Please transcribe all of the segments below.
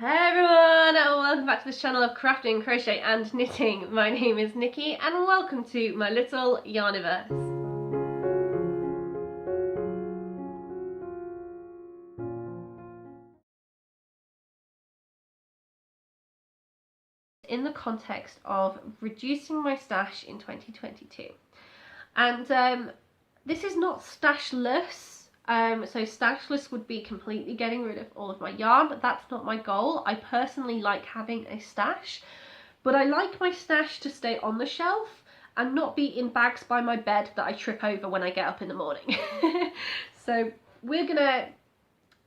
Hey everyone, welcome back to this channel of crafting, crochet and knitting. My name is Nikki and welcome to my little Yarniverse. In the context of reducing my stash in 2022. And this is not stashless. So stashless would be completely getting rid of all of my yarn, but that's not my goal. I personally like having a stash, but I like my stash to stay on the shelf and not be in bags by my bed that I trip over when I get up in the morning. So we're gonna,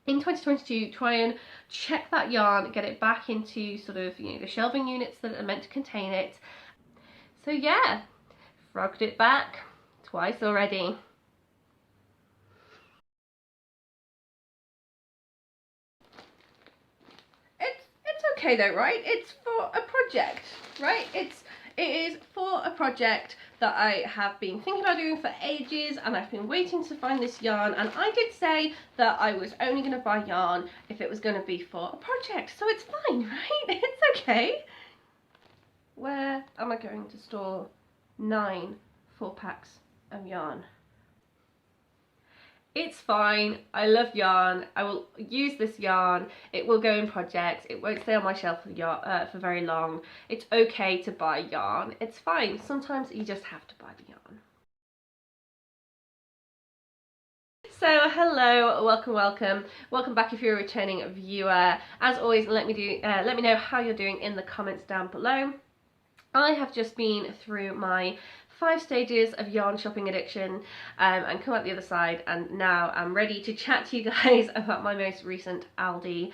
in 2022, try and check that yarn, get it back into sort of, the shelving units that are meant to contain it. So yeah, frogged it back twice already. It's okay though, right? It's for a project, right? It is for a project that I have been thinking about doing for ages, and I've been waiting to find this yarn, and I did say that I was only going to buy yarn if it was going to be for a project, so it's fine, right? It's okay. Where am I going to store 9 4-packs of yarn? It's fine. I love yarn. I will use this yarn. It will go in projects. It won't stay on my shelf for very long. It's okay to buy yarn. It's fine. Sometimes you just have to buy the yarn. So hello, welcome back if you're a returning viewer. As always, let me know how you're doing in the comments down below. I have just been through my 5 stages of yarn shopping addiction and come out the other side, and now I'm ready to chat to you guys about my most recent Aldi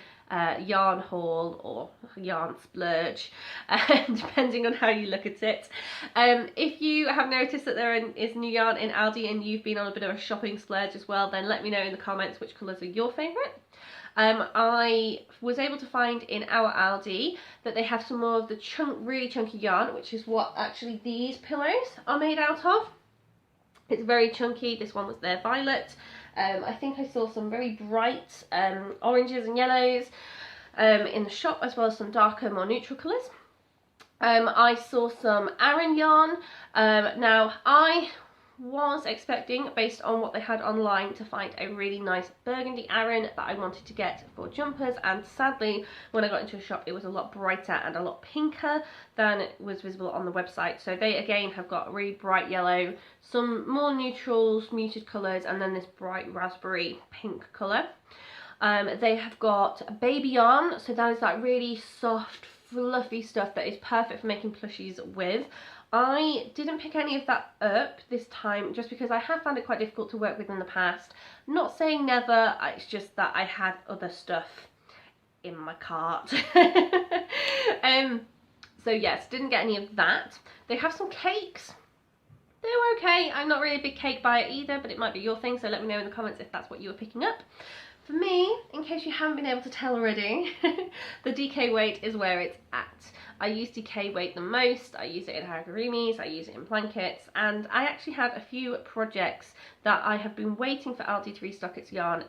yarn haul, or yarn splurge, depending on how you look at it. If you have noticed that there is new yarn in Aldi and you've been on a bit of a shopping splurge as well, then let me know in the comments which colours are your favourite. I was able to find in our Aldi that they have some more of the really chunky yarn, which is what actually these pillows are made out of. It's very chunky. This one was their violet. I think I saw some very bright oranges and yellows in the shop, as well as some darker, more neutral colours. I saw some Aran yarn. Now I was expecting, based on what they had online, to find a really nice burgundy Aran that I wanted to get for jumpers, and sadly when I got into a shop it was a lot brighter and a lot pinker than it was visible on the website. So they again have got really bright yellow, some more neutrals, muted colours, and then this bright raspberry pink colour. They have got baby yarn, so that is that really soft fluffy stuff that is perfect for making plushies with. I didn't pick any of that up this time just because I have found it quite difficult to work with in the past. Not saying never, it's just that I had other stuff in my cart. So yes, didn't get any of that. They have some cakes. They were okay. I'm not really a big cake buyer either, but it might be your thing, so let me know in the comments if that's what you were picking up. For me, in case you haven't been able to tell already, the DK weight is where it's at. I use DK weight the most. I use it in hagirimis, I use it in blankets, and I actually had a few projects that I have been waiting for Aldi to restock its yarn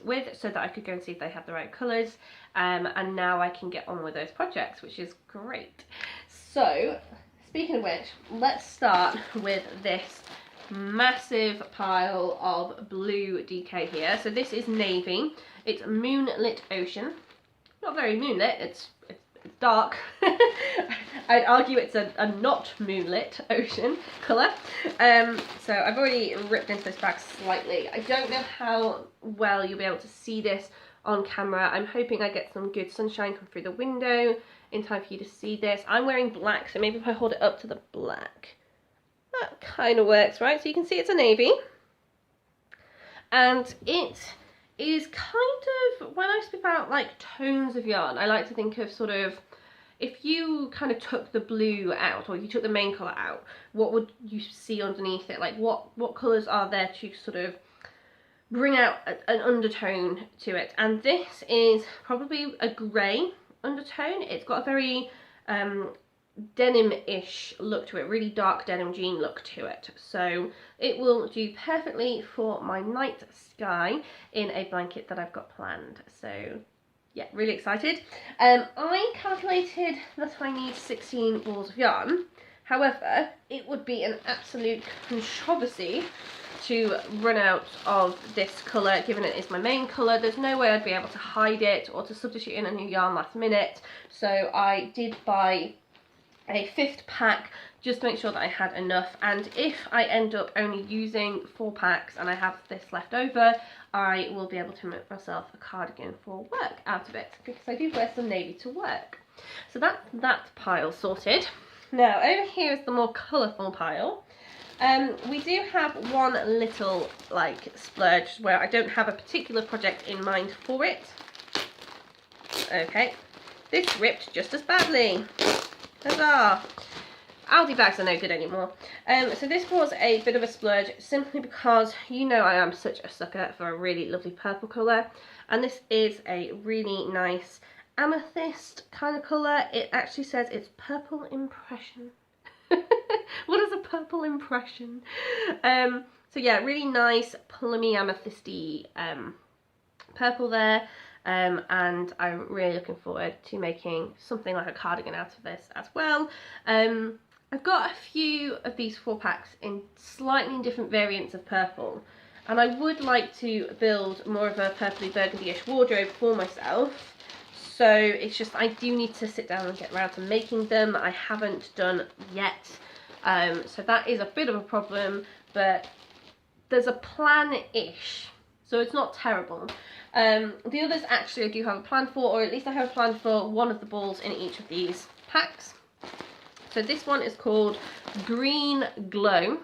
with, so that I could go and see if they have the right colours, and now I can get on with those projects, which is great. So, speaking of which, let's start with this massive pile of blue DK here. So this is navy. It's Moonlit Ocean. Not very moonlit, it's dark. I'd argue it's a not moonlit ocean colour. So I've already ripped into this bag slightly. I don't know how well you'll be able to see this on camera. I'm hoping I get some good sunshine come through the window in time for you to see this. I'm wearing black, so maybe if I hold it up to the black, that kind of works, right? So you can see it's a navy, and it is kind of, when I speak about like tones of yarn, I like to think of sort of, if you kind of took the blue out, or you took the main colour out, what would you see underneath it? Like what colours are there to sort of bring out an undertone to it? And this is probably a grey undertone. It's got a very denim-ish look to it, really dark denim jean look to it, so it will do perfectly for my night sky in a blanket that I've got planned. So yeah, really excited. I calculated that I need 16 balls of yarn. However, it would be an absolute controversy to run out of this colour, given it is my main colour. There's no way I'd be able to hide it or to substitute in a new yarn last minute. So I did buy a 5th pack just to make sure that I had enough, and if I end up only using 4 packs and I have this left over, I will be able to make myself a cardigan for work out of it, because I do wear some navy to work. So that's that pile sorted. Now over here is the more colourful pile. We do have one little like splurge where I don't have a particular project in mind for it. Okay, this ripped just as badly. Huzzah! Aldi bags are no good anymore. So this was a bit of a splurge simply because you know I am such a sucker for a really lovely purple colour, and this is a really nice amethyst kind of colour. It actually says it's purple impression. What is a purple impression? So yeah, really nice plummy amethysty purple there. And I'm really looking forward to making something like a cardigan out of this as well. I've got a few of these 4 packs in slightly different variants of purple, and I would like to build more of a purpley burgundy-ish wardrobe for myself. So it's just I do need to sit down and get around to making them. I haven't done yet, so that is a bit of a problem, but there's a plan-ish, so it's not terrible. The others actually I do have a plan for, or at least I have a plan for one of the balls in each of these packs. So this one is called Green Glow.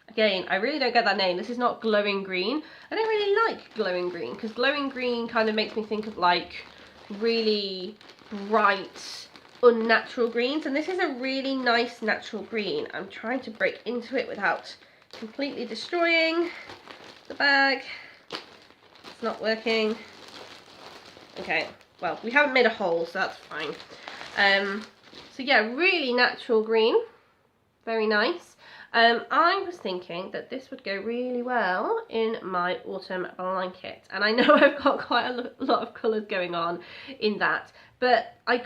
Again, I really don't get that name. This is not glowing green. I don't really like glowing green, because glowing green kind of makes me think of like really bright, unnatural greens, and this is a really nice natural green. I'm trying to break into it without completely destroying the bag. It's not working. Okay, well, we haven't made a hole, so that's fine. So yeah, really natural green, very nice. I was thinking that this would go really well in my autumn blanket, and I know I've got quite a lot of colours going on in that, but I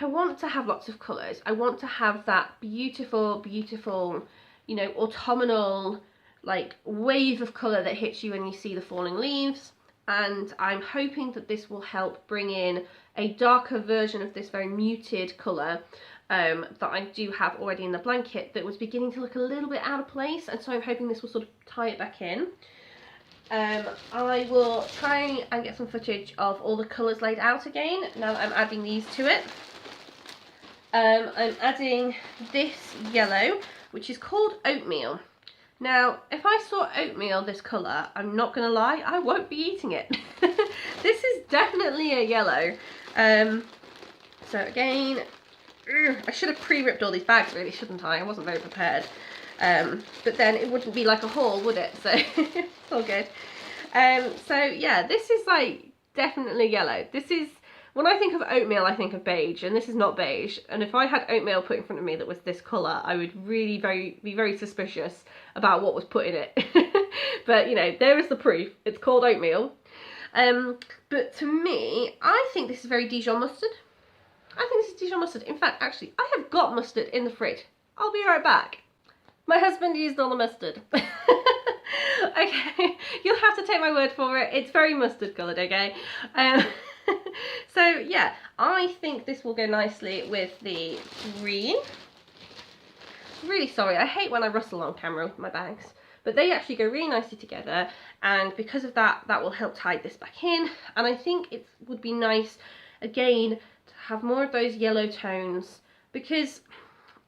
want to have lots of colours. I want to have that beautiful, beautiful, you know, autumnal like wave of colour that hits you when you see the falling leaves, and I'm hoping that this will help bring in a darker version of this very muted colour that I do have already in the blanket that was beginning to look a little bit out of place, and so I'm hoping this will sort of tie it back in. I will try and get some footage of all the colours laid out again now that I'm adding these to it. I'm adding this yellow, which is called Oatmeal. Now, if I saw oatmeal this colour, I'm not going to lie, I won't be eating it. This is definitely a yellow. So again, I should have pre-ripped all these bags really, shouldn't I? I wasn't very prepared. But then it wouldn't be like a haul, would it? So it's all good. So yeah, this is like definitely yellow. This is, when I think of oatmeal, I think of beige, and this is not beige. And if I had oatmeal put in front of me that was this colour, I would really be very suspicious about what was put in it. But you know, there is the proof. It's called oatmeal. But to me, I think this is very Dijon mustard. I think this is Dijon mustard. In fact, actually, I have got mustard in the fridge. I'll be right back. My husband used all the mustard. Okay, you'll have to take my word for it. It's very mustard coloured, okay? So yeah, I think this will go nicely with the green. Really sorry, I hate when I rustle on camera with my bags, but they actually go really nicely together, and because of that, that will help tie this back in. And I think it would be nice, again, to have more of those yellow tones, because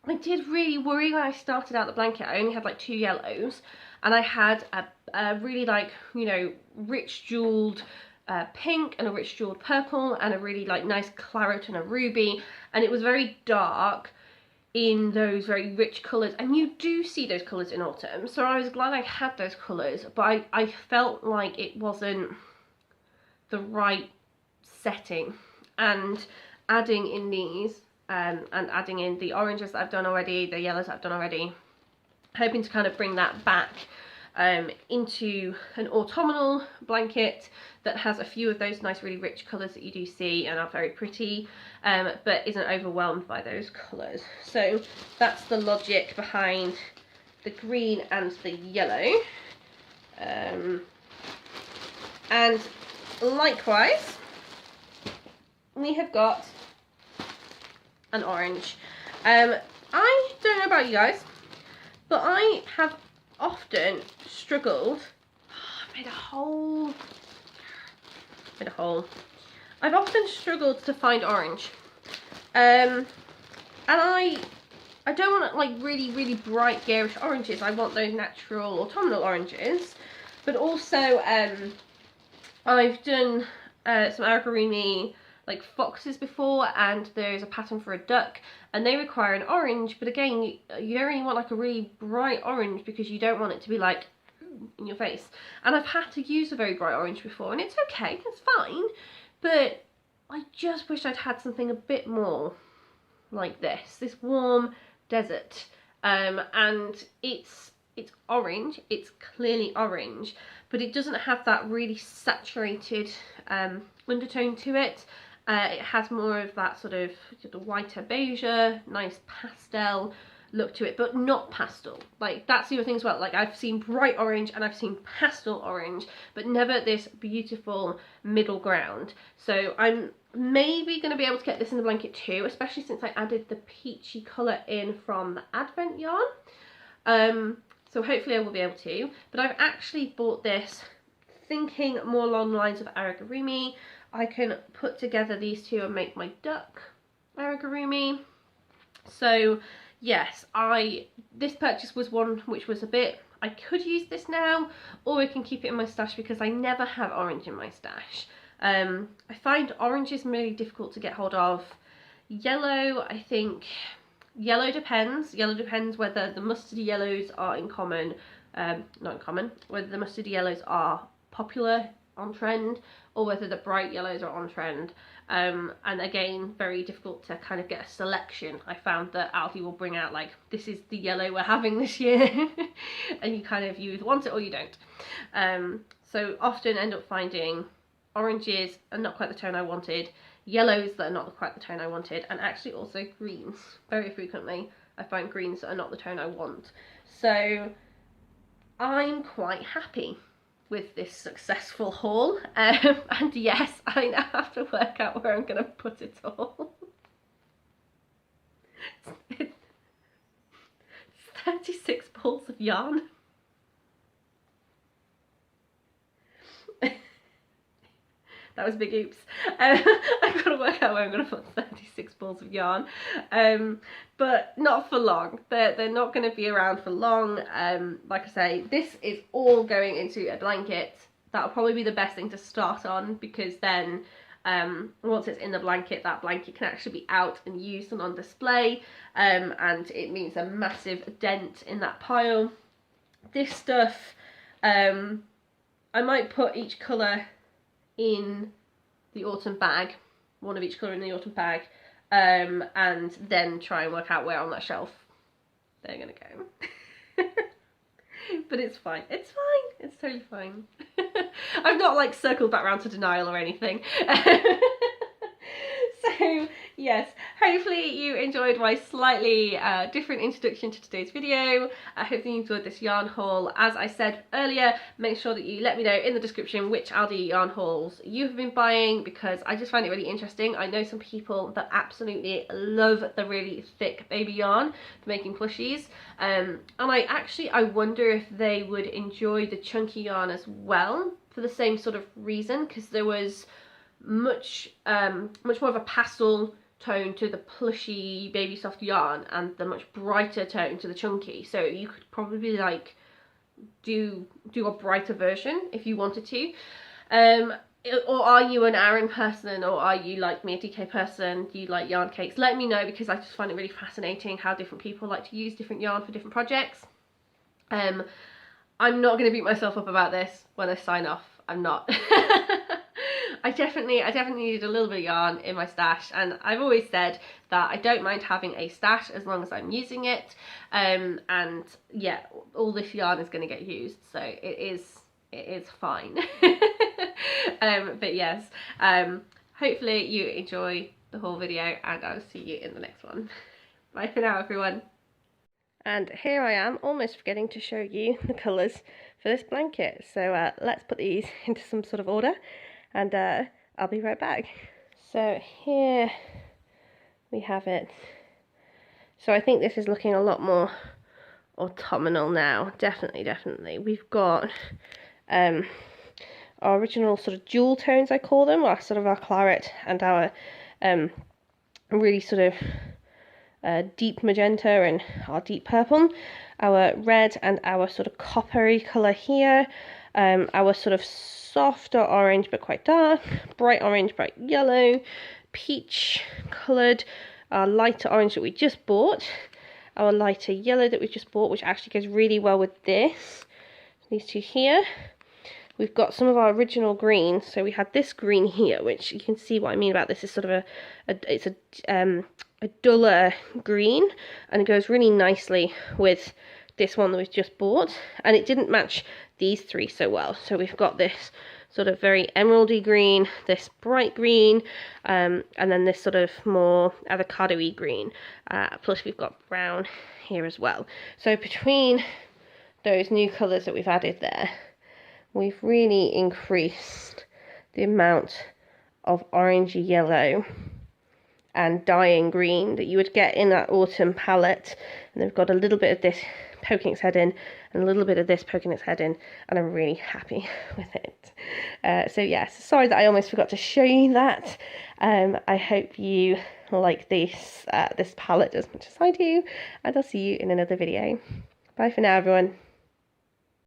I did really worry when I started out the blanket. I only had like 2 yellows, and I had a really like, you know, rich jewelled pink and a rich jewelled purple and a really like nice claret and a ruby, and it was very dark in those very rich colours, and you do see those colours in autumn, so I was glad I had those colours, but I felt like it wasn't the right setting. And adding in these and adding in the oranges that I've done already, the yellows that I've done already, hoping to kind of bring that back into an autumnal blanket that has a few of those nice really rich colours that you do see and are very pretty, but isn't overwhelmed by those colours. So that's the logic behind the green and the yellow. And likewise, we have got an orange. I don't know about you guys, but I have often struggled. I made a hole. I've often struggled to find orange, and I don't want like really bright garish oranges. I want those natural autumnal oranges, but also I've done some origami like foxes before, and there's a pattern for a duck, and they require an orange, but again, you don't really want like a really bright orange because you don't want it to be like in your face. And I've had to use a very bright orange before, and it's okay, it's fine, but I just wish I'd had something a bit more like this warm desert, and it's orange, it's clearly orange, but it doesn't have that really saturated undertone to it. It has more of that sort of whiter beige, nice pastel look to it, but not pastel. Like, that's the other thing as well. Like, I've seen bright orange and I've seen pastel orange, but never this beautiful middle ground. So I'm maybe going to be able to get this in the blanket too, especially since I added the peachy colour in from the Advent yarn. So hopefully I will be able to. But I've actually bought this thinking more along the lines of origami. I can put together these two and make my duck origami. So yes, this purchase was one which was a bit, I could use this now, or I can keep it in my stash because I never have orange in my stash. I find orange is really difficult to get hold of. Yellow, I think, yellow depends whether the mustardy yellows are whether the mustardy yellows are popular, on trend, or whether the bright yellows are on trend. And again, very difficult to kind of get a selection. I found that Aldi will bring out like, this is the yellow we're having this year, and you either want it or you don't. So often end up finding oranges are not quite the tone I wanted, yellows that are not quite the tone I wanted, and actually also greens. Very frequently I find greens that are not the tone I want. So I'm quite happy with this successful haul, and yes, I now have to work out where I'm going to put it all. It's 36 balls of yarn. That was big oops. I've got to work out where I'm going to put 36 balls of yarn, but not for long. They're not going to be around for long. Like I say, this is all going into a blanket. That'll probably be the best thing to start on, because then once it's in the blanket, that blanket can actually be out and used and on display, and it means a massive dent in that pile. This stuff, I might put each colour in the autumn bag, one of each colour in the autumn bag, and then try and work out where on that shelf they're gonna go. But it's fine, it's totally fine. I've not like circled back around to denial or anything. So yes, hopefully you enjoyed my slightly different introduction to today's video. I hope you enjoyed this yarn haul. As I said earlier, make sure that you let me know in the description which Aldi yarn hauls you have been buying, because I just find it really interesting. I know some people that absolutely love the really thick baby yarn for making plushies, and I wonder if they would enjoy the chunky yarn as well, for the same sort of reason, because there was much more of a pastel tone to the plushy baby soft yarn and the much brighter tone to the chunky. So you could probably like do a brighter version if you wanted to. Or are you an Aran person, or are you like me, a DK person? Do you like yarn cakes? Let me know, because I just find it really fascinating how different people like to use different yarn for different projects. I'm not going to beat myself up about this when I sign off. I'm not. I definitely needed a little bit of yarn in my stash, and I've always said that I don't mind having a stash as long as I'm using it. And yeah, all this yarn is going to get used, so it is fine. But yes, hopefully you enjoy the whole video, and I'll see you in the next one. Bye for now, everyone. And here I am, almost forgetting to show you the colours for this blanket. So let's put these into some sort of order, and I'll be right back. So here we have it. So I think this is looking a lot more autumnal now. Definitely. We've got our original sort of jewel tones, I call them, or sort of our claret, and our really sort of deep magenta and our deep purple, our red and our sort of coppery colour here, our sort of softer orange but quite dark, bright orange, bright yellow, peach coloured, our lighter orange that we just bought, our lighter yellow that we just bought, which actually goes really well with this, these two here. We've got some of our original green, so we had this green here, which you can see what I mean about this is sort of it's a duller green, and it goes really nicely with this one that we've just bought, and it didn't match these three so well. So we've got this sort of very emeraldy green, this bright green, and then this sort of more avocado-y green, plus we've got brown here as well. So between those new colours that we've added there, we've really increased the amount of orangey yellow and dying green that you would get in that autumn palette. And they've got a little bit of this poking its head in and a little bit of this poking its head in, and I'm really happy with it. So yes, sorry that I almost forgot to show you that. I hope you like this palette as much as I do, and I'll see you in another video. Bye for now, everyone.